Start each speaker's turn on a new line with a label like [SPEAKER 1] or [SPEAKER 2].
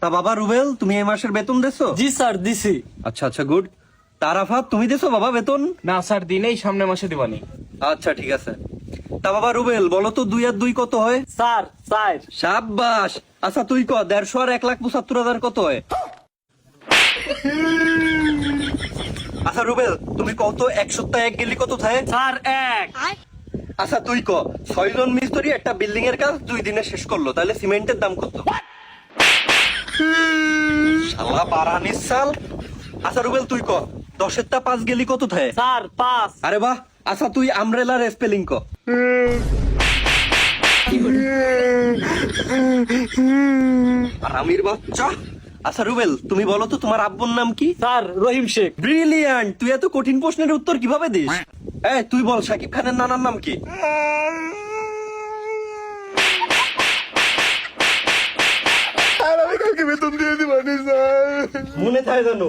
[SPEAKER 1] তা বাবা রুবেল, তুমি এই মাসের বেতন দেছো?
[SPEAKER 2] জি স্যার দিছি।
[SPEAKER 1] আচ্ছা আচ্ছা, গুড। তার আফাত, তুমি দেছো বাবা বেতন?
[SPEAKER 3] না স্যার দিনেই, সামনের মাসে দিবানি।
[SPEAKER 1] আচ্ছা ঠিক আছে। তা বাবা রুবেল, বলো তো 2 আর 2 কত হয়?
[SPEAKER 2] স্যার 4।
[SPEAKER 1] সাব্বাস। আচ্ছা তুই ক, 150 আর 1,75,000 কত হয়? আচ্ছা রুবেল, তুমি কত 1 সপ্তাহ 1 গেলি কত থাকে?
[SPEAKER 2] স্যার 1।
[SPEAKER 1] আচ্ছা তুই ক, 6 জন মিস্ত্রি একটা বিল্ডিং এর কাজ 2 দিনে শেষ করলো, তাহলে সিমেন্টের দাম কত? শালা বারানিস সাল। আচ্ছা রুবেল তুই ক, 10 এর টা 5 গেলি কত থাকে?
[SPEAKER 2] স্যার 5।
[SPEAKER 1] আরে বাহ। আচ্ছা তুই আমব্রেলার স্পেলিং ক। আমির বাচ্চা। আচ্ছা রুবেল, তুমি বলো তো তোমার আব্বুর নাম কি?
[SPEAKER 2] স্যার রহিম শেখ।
[SPEAKER 1] ব্রিলিয়ান্ট। তুই এত কঠিন প্রশ্নের উত্তর কিভাবে দিস? এই তুই বল, শাকিব খানের নানার নাম কি?
[SPEAKER 4] আর আমি কালকে বেতন দিয়ে দিবানি স্যার।
[SPEAKER 1] মনে থাকে জানো?